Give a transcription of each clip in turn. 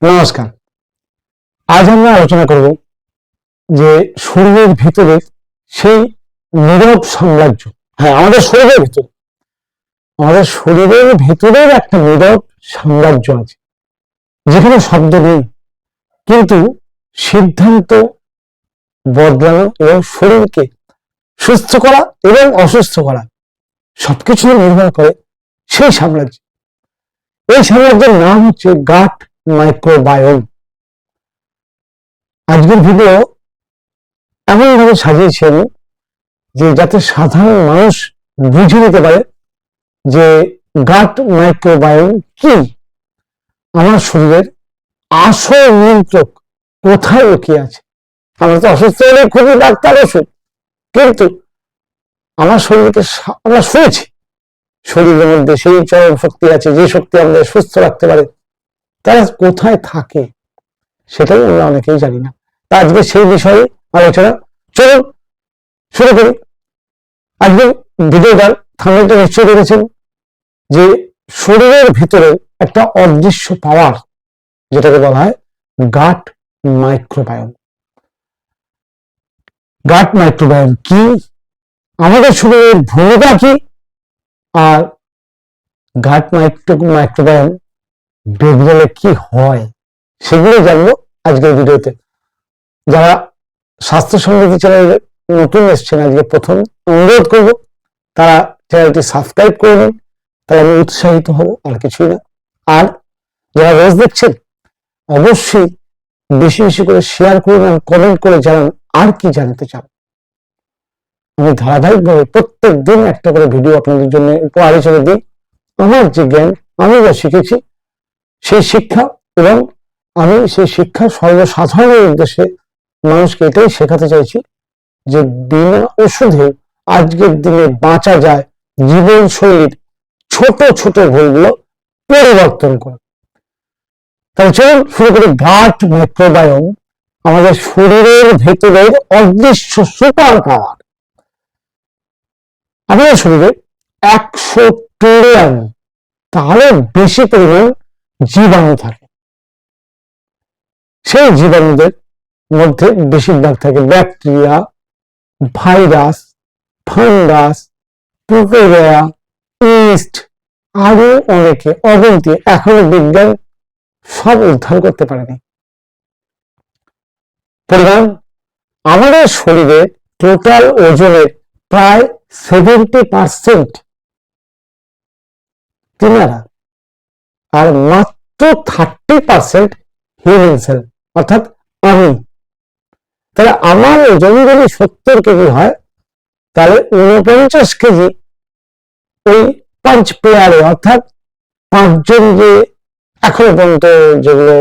নমস্কার। আজ আমরা আলোচনা করব যে শরীরের ভিতরে সেই নীরব সাম্রাজ্য। হ্যাঁ, আমাদের শরীরের ভিতরের একটা নীরব সাম্রাজ্য আছে, যেখানে শব্দ নেই, কিন্তু সিদ্ধান্ত বদলানো এবং শরীরকে সুস্থ করা এবং অসুস্থ করা সবকিছু নির্ভর করে সেই সাম্রাজ্য। এই সাম্রাজ্যের নাম হচ্ছে গাট মাইক্রোবায়োম। আজকের ভিডিও এমন ভাবে সাজিয়েছি আমি যে যাতে সাধারণ মানুষ বুঝে নিতে পারে যে গাট মাইক্রোবায়োম কি, আমার শরীরের আসল নিয়ন্ত্রক কোথায় লুকিয়ে আছে। আমরা তো অসুস্থ হলে খুবই ডাক্তার ওষুধ, কিন্তু আমার শরীরকে আমরা শুনেছি শরীরের মধ্যে সেই চরম শক্তি আছে, যে শক্তি আমাদের সুস্থ রাখতে পারে। তারা কোথায় থাকে সেটাই আমরা অনেকেই জানি না। আজকে সেই বিষয়ে আলোচনা, চলুন শুরু করি। আজকে ভিডিওটার থাম্বনেলটা নিশ্চয় দেখেছেন যে শরীরের ভিতরে একটা অদৃশ্য পাওয়ার, যেটাকে বলা হয় গাট মাইক্রোবায়োম। গাট মাইক্রোবায়োম কি, আমাদের শরীরের ভূমিকা কি, আর গাট মাইক্রোবায়োম বেড়ে কি হয় সেগুলো জানবো আজকের ভিডিওতে। যারা স্বাস্থ্য সমৃদ্ধি চ্যানেলে নতুন এসছেন, আজকে প্রথম অনুরোধ করব তারা চ্যানেলটি সাবস্ক্রাইব করে নিন, তাহলে আমি উৎসাহিত হব, আর কিছুই না। আর যারা রোজ দেখছেন অবশ্যই বেশি বেশি করে শেয়ার করুন এবং কমেন্ট করে জানান আর কি জানতে চান। আমি ধারাবাহিকভাবে প্রত্যেক দিন একটা করে ভিডিও আপনাদের জন্য উপহার হিসেবে দিই। আমার যে জ্ঞান, আমি যা শিখেছি সেই শিক্ষা, এবং আমি সেই শিক্ষা সর্বসাধারণের উদ্দেশ্যে মানুষকে এটাই শেখাতে চাইছি যে বিনা ওষুধে আজকের দিনে বাঁচা যায়, জীবনশৈলীর ছোট ছোট ভুলগুলো পরিবর্তন করে। তাহলে চলুন শুরু করি। গাট মাইক্রোবায়োম আমাদের শরীরের ভেতরের অদৃশ্য সুপার পাওয়ার। আমাদের শরীরে 100 ট্রিলিয়ন তারও বেশি পরিমাণ জীবাণু থাকে। সেই জীবাণুদের মধ্যে বেশিরভাগ থাকে bacteria, virus, fungus, protozoa, east, আরো অনেকে অগন্তি, এখনো বিজ্ঞান সব উদ্ধার করতে পারেনি। পরিমাণ আমাদের শরীরে টোটাল ওজনের প্রায় 70% তিনারা, আর মাত্র 30% হিউম্যান সেল, অর্থাৎ আমি। তাহলে আমার ওজন যদি 70 কেজি হয়, তাহলে 49 কেজি ওই 5 পেয়ারে, অর্থাৎ 5 জন যে এখনো পর্যন্ত যেগুলো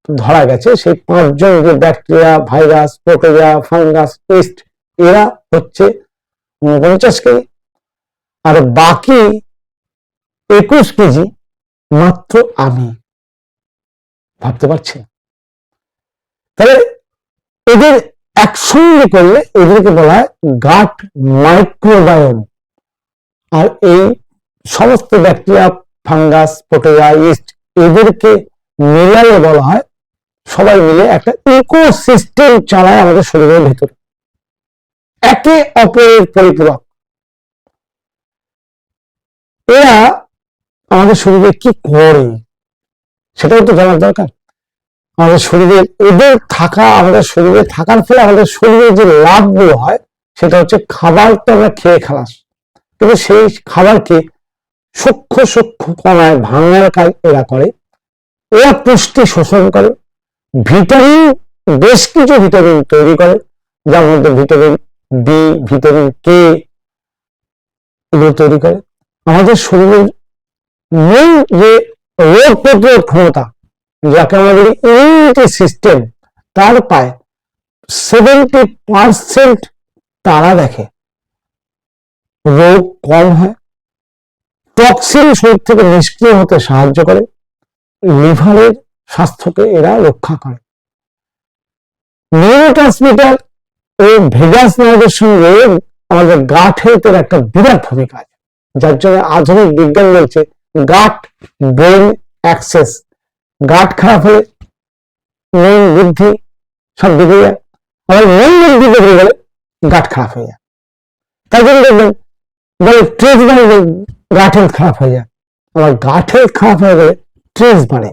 ধরা গেছে, সেই 5 জন যে bacteria, virus, protozoa, fungus, east, এরা হচ্ছে 49 কেজি, আর বাকি 21 কেজি মাত্র আমি। ভাবতে পারছেন? তাহলে এদের একসঙ্গে করলে এদেরকে বলা হয় গাট মাইক্রোবায়োম। আর এই সমস্ত ব্যাকটেরিয়া, ফাঙ্গাস, প্রোটোজোয়া, ইস্ট, এদেরকে মিলালে বলা হয়, সবাই মিলে একটা ইকোসিস্টেম চালায় আমাদের শরীরের ভেতরে, একে অপরের পরিপূরক। এরা আমাদের শরীরে কি করে সেটাও তো জানার দরকার। আমাদের শরীরে এদের থাকা, আমাদের শরীরে থাকার ফলে আমাদের শরীরে যে লাভগুলো হয় সেটা হচ্ছে খাবার তো আমরা খেয়ে খালাস, কিন্তু সেই খাবারকে সূক্ষ্ম সূক্ষ্ম কণায় ভাঙার কাজ এরা করে। এরা পুষ্টি শোষণ করে, ভিটামিন, বেশ কিছু ভিটামিন তৈরি করে, যার মধ্যে ভিটামিন বি, ভিটামিন কে এগুলো তৈরি করে। আমাদের শরীরের মূল যে রোগ প্রতিরোধ ক্ষমতা, যাকে আমরা বলি ইমিউনিটি সিস্টেম, তার প্রায় 70% তারা দেখে রোগ কম হয়। টক্সিন শরীর থেকে নিষ্ক্রিয় হতে সাহায্য করে, লিভারের স্বাস্থ্যকে এরা রক্ষা করে। নিউরোট্রান্সমিটার ও ভেগাস নার্ভের সঙ্গে আমাদের গাট হেলথের একটা বিরাট ভূমিকা আছে, যার জন্য আধুনিক বিজ্ঞান বলছে গাট ব্রেন অ্যাক্সেস। গাট খারাপ হলে মন বুদ্ধি সব বিগড়ে যায়। আবার মন বুদ্ধি বিগড়ে গেলে গাঁট খারাপ হয়ে যায়। তাই জন্য দেখবেন বলে ট্রেস বাড়ে, গাঁট হেলথ খারাপ হয়ে যায়। আবার গাঁট হেলথ খারাপ হয়ে গেলে ট্রেস বাড়ে।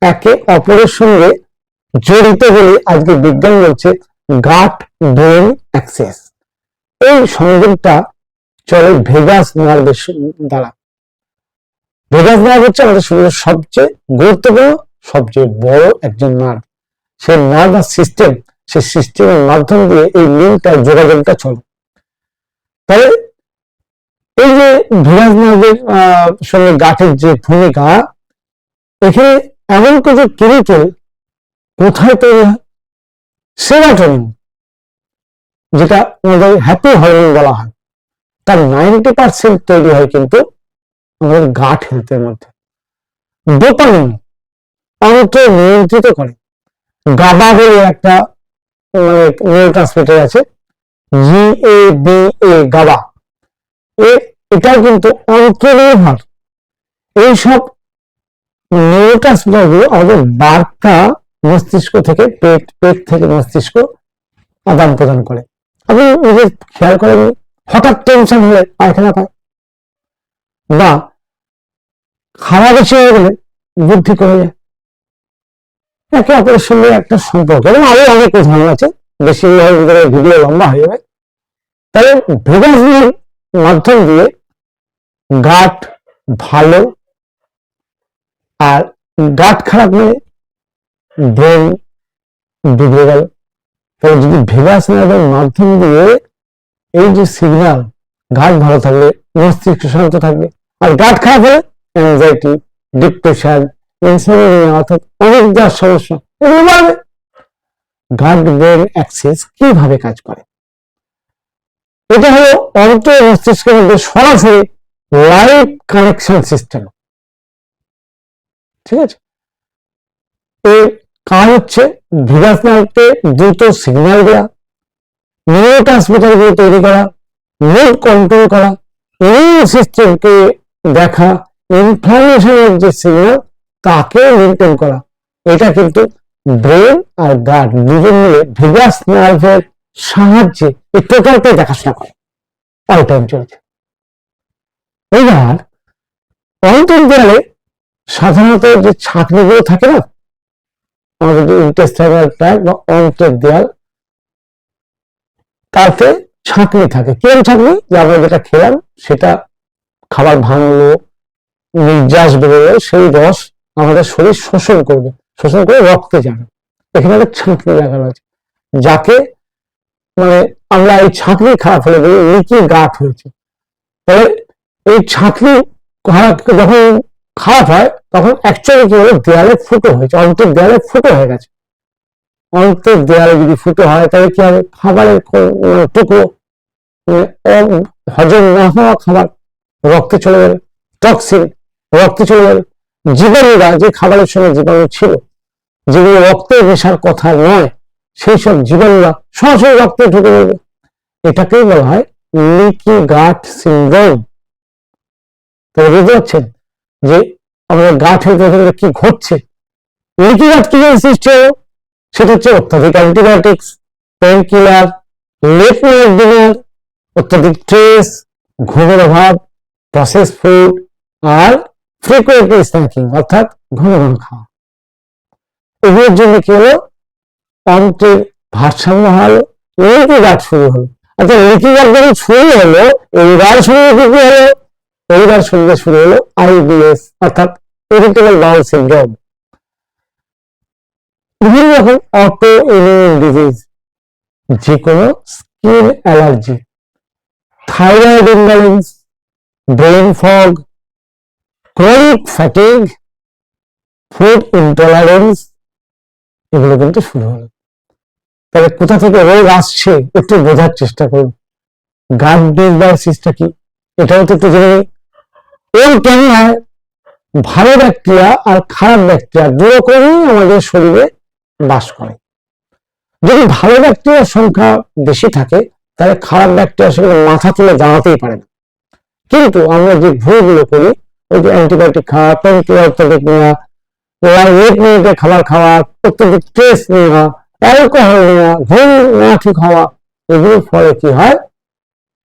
একে অপরের সঙ্গে জড়িত বলে আজকে বিজ্ঞান বলছে গাট ব্রেন অ্যাক্সেস। এই সংযোগটা চলে ভেগাস নার্ভের দ্বারা। ভেগাস নার্ভ হচ্ছে আমাদের শরীরের সবচেয়ে গুরুত্বপূর্ণ, সবচেয়ে বড় একজন নার্ভ। সেই নার্ভাস সিস্টেম, সেই সিস্টেমের মাধ্যম দিয়ে এই লিঙ্কটা, যোগাযোগটা চলে। তাহলে এই যে ভেগাস নার্ভের সঙ্গে গাঁটের যে ভূমিকা, এখানে এমন কিছু কেমিক্যাল কোথায় তৈরি হয়? সেরাটোনিন, যেটা আমাদের হ্যাপি হরমোন বলা হয়, তার 90% তৈরি হয় কিন্তু আমাদের গাট হেলথের মধ্যে। ডোপামিন অনেকটা নিয়ন্ত্রিত করে। গাবা বলে একটা নিউরোট্রান্সমিটার আছে, GABA, গাবা, এটাও কিন্তু অন্তর্নির্ভর। এইসব নিউরোট্রান্সমিটার গুলো আমাদের বার্তা মস্তিষ্ক থেকে পেট, পেট থেকে মস্তিষ্ক আদান প্রদান করে। আপনি নিজে খেয়াল করেন, হঠাৎ টেনশন হলে পায়খানা পায়, বা খাওয়া বেশি হয়ে গেলে বুদ্ধি কমে যায়। একে অপরের সঙ্গে একটা সম্পর্ক, এবং আরো অনেক উদাহরণ আছে, বেশি ভিডিও লম্বা হয়ে যাবে। তাহলে ভেগাসের মাধ্যম দিয়ে গাট ভালো, আর গাট খারাপ হলে ব্রেন বিগড়ে গেল। তাহলে যদি ভেগাস নার্ভের মাধ্যম দিয়ে এই যে সিগন্যাল, গাট ভালো থাকলে মস্তিষ্ক শান্ত থাকবে, আর গাট খারাপ হলে অ্যাংজাইটি, ডিপ্রেশন, ইনসোমনিয়া, অর্থাৎ অনেক যার সমস্যা, এগুলো বাড়বে। গাট ব্রেন অ্যাক্সেস কিভাবে কাজ করে? এটা হলো অন্তর মস্তিষ্কের মধ্যে সরাসরি লাইভ কানেকশন সিস্টেম। ঠিক আছে, এর কাজ হচ্ছে ভেগাস নার্ভকে দ্রুত সিগন্যাল দেওয়া, নিউরোট্রান্সমিটার গুলো তৈরি করা, মুড কন্ট্রোল করা, ইমিউন সিস্টেমকে দেখা, ইনফ্লামেশনের যে সিগন্যাল তাকে মেনটেন করা। এটা কিন্তু ব্রেন আর গাট দুজন মিলে ভেগাস নার্ভের সাহায্যে এই টোটালটাই দেখাশোনা করে, অল টাইম চলছে। এবার অন্তর দেয়ালে সাধারণত যে ছাঁকনিগুলো থাকে না, আমাদের যে ইন্টেস্টাইনাল ট্র্যাক্ট বা অন্ত্রের দেয়াল, তাতে ছাঁকনি থাকে। কেন ছাঁকনি? যে আমরা যেটা খেলাম সেটা খাবার ভাঙলো, নির্যাস বেরোলো, সেই রস আমাদের শরীর শোষণ করবে, শোষণ করে রক্তে যাবে। এখানে একটা ছাঁকনি লাগানো আছে, যাকে মানে আমরা এই ছাঁকনি খারাপ হলে বলি লিকি গাট হয়েছে। তাহলে এই ছাঁকনি যখন খারাপ হয় তখন অ্যাকচুয়ালি কি হলো, দেয়ালে ফুটো হয়েছে, অন্তর দেয়ালে ফুটো হয়ে গেছে। অন্তর দেয়ালে যদি ফুটো হয় তাহলে কি হবে, খাবারের টুকরো, হজম না হওয়া খাবার রক্তে চলে যাবে, টক্সিন রক্তে চলে যাবে, জীবাণুরা, যে খাবারের সঙ্গে জীবাণু ছিল, যেগুলো রক্তে মেশার কথা নয়, সেই সব জীবাণুরা সরাসরি রক্তে ঢুকে যাবে। এটাকেই বলা হয় লিকি গাট সিনড্রোম। তো বুঝতে পারছেন যে আমাদের গাট হেলথ কি ঘটছে। লিকি গাট কি সৃষ্টি হলো, সেটা হচ্ছে অত্যাধিক antibiotics, pain killer, late night dinner, অত্যাধিক স্ট্রেস, ঘুমের অভাব, প্রসেস ফুড, আর ফ্রিকুয়েন্টলি স্ন্যাকিং, অর্থাৎ ঘন ঘন খাওয়া। এগুলোর জন্য কি হলো, অন্ত্রের ভারসাম্য হারালো, লিকি গাট শুরু হলো। আচ্ছা, লিকি গাট যখন শুরু হলো, এইবার শুরু হলো, এইবার শুরু হলো IBS, অর্থাৎ ইরিটেবল বাউল সিনড্রোম। বিভিন্ন রকম অটো ইমিউন ডিজিজ, যে কোনো skin allergy, thyroid imbalance, brain fog, chronic fatigue, food intolerance, এগুলো কিন্তু শুরু হলো। তবে কোথা থেকে রোগ আসছে একটু বোঝার চেষ্টা করুন। গাট ডিসবায়োসিসটা কি, এটাও তো একটু জেনে নিই। এর কেন হয়, ভালো ব্যাকটেরিয়া আর খারাপ ব্যাকটেরিয়া দুরকমই আমাদের শরীরে বাস করে। যদি ভালো ব্যাকটেরিয়ার সংখ্যা বেশি থাকে তাহলে খারাপ ব্যাকটেরিয়া সেগুলো মাথা তুলে দাঁড়াতেই পারে না। কিন্তু আমরা যে ভুলগুলো করি, ওই যে অ্যান্টিবায়োটিক খাওয়া, পেনকিলার অত্যাধিক নেওয়া, লেট মিনিটে খাবার খাওয়া, অত্যন্ত স্ট্রেস নেওয়া, অ্যালকোহল নেওয়া, ঘুম না ঠিক হওয়া, এগুলোর ফলে কি হয়,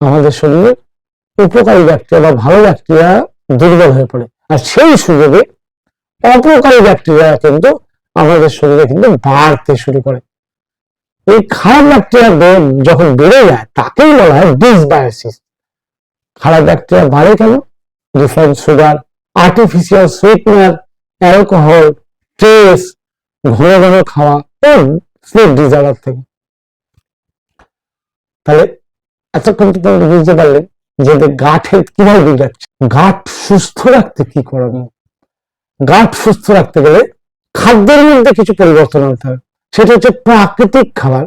আমাদের শরীরে উপকারী ব্যাকটেরিয়া বা ভালো ব্যাকটেরিয়া দুর্বল হয়ে পড়ে। আর সেই সুযোগে অপকারী ব্যাকটেরিয়া কিন্তু আমাদের শরীরে কিন্তু বাড়তে শুরু করে। এই খারাপ ব্যাকটেরিয়া যখন বেড়ে যায় তাকেই বলা হয় ডিসবায়োসিস। খারাপ ব্যাকটেরিয়া বাড়ে কেন? Refined sugar, artificial sweetener, alcohol, stress, ঘন ঘন খাওয়া এবং স্লিপ ডিসঅর্ডার থেকে। তাহলে এতক্ষণ তো বুঝতে পারলেন যে গাট হেলথ কিভাবে বিগড়াচ্ছে। গাট সুস্থ রাখতে কি করণীয়? গাট সুস্থ রাখতে গেলে খাদ্যের মধ্যে কিছু পরিবর্তন আনতে হবে। সেটা হচ্ছে প্রাকৃতিক খাবার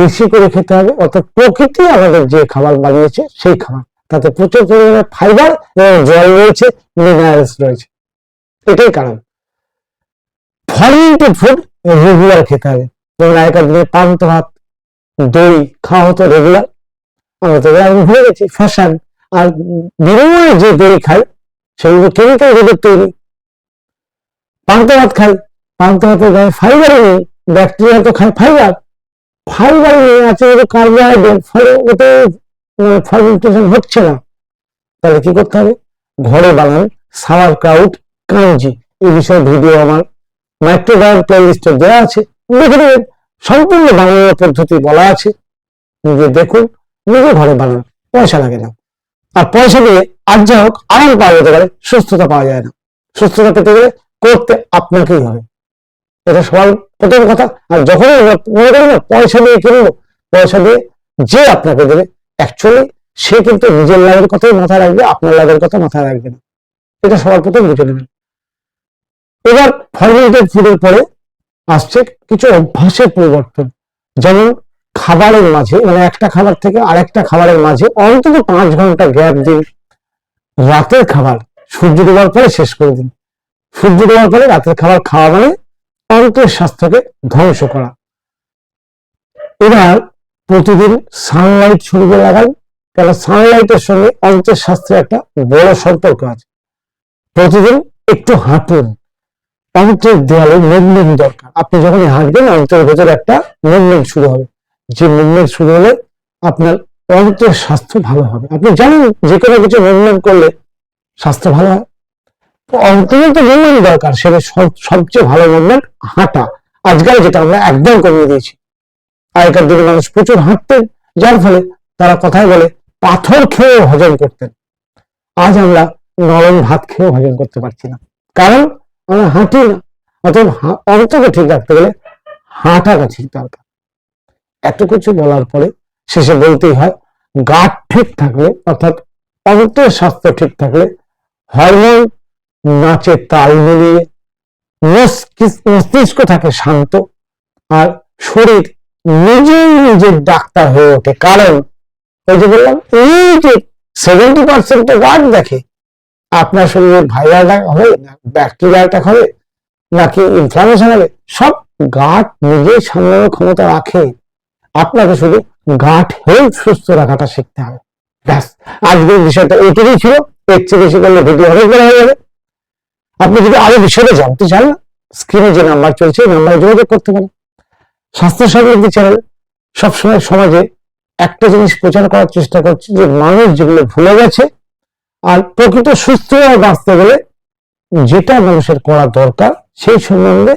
বেশি করে খেতে হবে, অর্থাৎ প্রকৃতি আমাদের যে খাবার বানিয়েছে সেই খাবার, তাতে প্রচুর পরিমাণে ফাইবার এবং জল রয়েছে, মিনারেলস রয়েছে। এটাই কারণ। ফার্মেন্টেড ফুড রেগুলার খেতে হবে, যেমন আগেকার দিনে পান্তা ভাত, দই খাওয়া হতো রেগুলার। আমরা তো ভুলে গেছি ফ্যাশন। আর বিনিময়ে যে দই খাই সেগুলো কেমিক্যাল দিয়ে তৈরি। পান্তা ভাত খাই, পান্তা ভাতের গায়ে ফাইবার নেই, ব্যাকটেরিয়া তো খায় ফাইবার, ফাইবার নেই, আছে কার্বোহাইড্রেট, ফলে ওটা ফার্মেন্টেশন হচ্ছে না। তাহলে কি করতে হবে? ঘরে বানান সাওয়ার ক্রাউট কাঞ্জি, এই বিষয়ে ভিডিও আমার মাইক্রোবায়োম প্লেলিস্টে দেওয়া আছে, দেখে নেবেন। সম্পূর্ণ বানানোর পদ্ধতি বলা আছে, নিজে দেখুন, নিজে ঘরে বানান, পয়সা লাগে না। আর পয়সা দিয়ে আজ যা হোক আরাম পাওয়া যেতে পারে, সুস্থতা পাওয়া যায় না। সুস্থতা পেতে গেলে করতে আপনাকেই হবে, এটা সবার প্রথম কথা। আর যখন মনে করেন না পয়সা দিয়ে কিনবো, পয়সা দিয়ে যে আপনাকে দেবে অ্যাকচুয়ালি সে কিন্তু নিজের লাভের কথাই মাথায় রাখবে, আপনার লাভের কথা মাথায় রাখবে না। এটা সবার প্রথম বুঝে নেবেন। এবার ফার্মেন্টেড ফুডের পরে আসছে কিছু অভ্যাসের পরিবর্তন, যেমন খাবারের মাঝে, মানে একটা খাবার থেকে আরেকটা খাবারের মাঝে অন্তত 5 ঘন্টা গ্যাপ দিন। রাতের খাবার সূর্য ডোবার পরে শেষ করে দিন। সূর্য ডোবার পরে রাতের খাবার খাওয়া মানে অন্তের স্বাস্থ্যকে ধ্বংস করা। এবার প্রতিদিন সানলাইট শরীরে লাগান, কারণ সানলাইটের সঙ্গে অন্তের স্বাস্থ্যের একটা বড় সম্পর্ক আছে। প্রতিদিন একটু হাঁটুন, অন্তের দেয়ালে মুভমেন্ট দরকার। আপনি যখন হাঁটবেন অন্তের ভেতরে একটা মুভমেন্ট শুরু হবে, যে মুভমেন্ট শুরু হলে আপনার অন্তের স্বাস্থ্য ভালো হবে। আপনি জানেন যে কোনো কিছু মুভমেন্ট করলে স্বাস্থ্য ভালো হয়, অন্তত তো মুভমেন্ট দরকার। সেটা সবচেয়ে ভালো মুভমেন্ট হাঁটা। আজকাল যেটা আমরা একদম কমিয়ে দিয়েছি। আগেকার দিনে মানুষ প্রচুর হাঁটতেন, যার ফলে তারা কথায় বলে পাথর খেয়েও হজম করতেন। আজ আমরা নরম ভাত খেয়েও হজম করতে পারছি না, কারণ আমরা হাঁটি না। অতএব অন্তকে ঠিক রাখতে গেলে হাঁটাটা ঠিক দরকার। এত কিছু বলার পরে শেষে বলতেই হয়, গাট ঠিক থাকলে, অর্থাৎ অন্তের স্বাস্থ্য ঠিক থাকলে হরমোন নাচে তাল মিলিয়ে, মস্তিষ্ক থাকে শান্ত, আর শরীর নিজেই নিজের ডাক্তার হয়ে ওঠে। কারণ ওই যে বললাম, এই যে 70% তো গাট দেখে। আপনার শরীরে ভাইরাল হবে না ব্যাকটেরিয়া অ্যাটাক হবে নাকি ইনফ্লামেশন হবে, সব গাট নিজেই সামলানোর ক্ষমতা রাখে। আপনাকে শুধু গাট হেলথ সুস্থ রাখাটা শিখতে হবে। ব্যাস, আজকের বিষয়টা এটুকুই ছিল। এর চেয়ে বেশি করলে ভিডিও অনেক বড় হয়ে যাবে। আপনি যদি আরো বিষয়ে জানতে চান, স্ক্রিনে যে নাম্বার চলছে এই নাম্বারে যোগাযোগ করতে পারেন। স্বাস্থ্য সমৃদ্ধি চ্যানেল সবসময় সমাজে একটা জিনিস প্রচার করার চেষ্টা করছে, যে মানুষ যেগুলো ভুলে গেছে, আর প্রকৃত সুস্থভাবে বাঁচতে গেলে যেটা মানুষের করা দরকার সেই সম্বন্ধে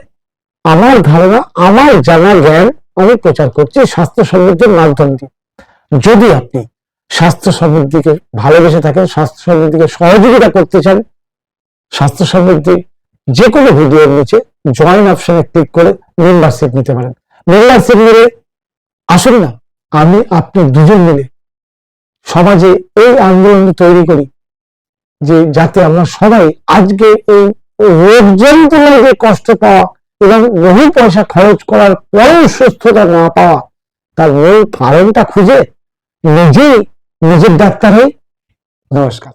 আমার ধারণা, আমার জানা জ্ঞান আমি প্রচার করছি স্বাস্থ্য সমৃদ্ধির মাধ্যম দিয়ে। যদি আপনি স্বাস্থ্য সমৃদ্ধিকে ভালোবেসে থাকেন, স্বাস্থ্য সমৃদ্ধিকে সহযোগিতা করতে চান, স্বাস্থ্য সমৃদ্ধি যে কোনো ভিডিওর নিচে জয়েন অপশনে ক্লিক করে মেম্বারশিপ নিতে পারেন। মেম্বারশিপ নিলে আসুন না, আমি আপনি দুজন মিলে সমাজে এই আন্দোলন তৈরি করি, যে যাতে আমরা সবাই আজকে এই রোগ যন্ত্রণায় যে কষ্ট পাওয়া এবং বহু পয়সা খরচ করার পরেও সুস্থতা না পাওয়া, তার মূল কারণটা খুঁজে নিজেই নিজের ডাক্তার হই। নমস্কার।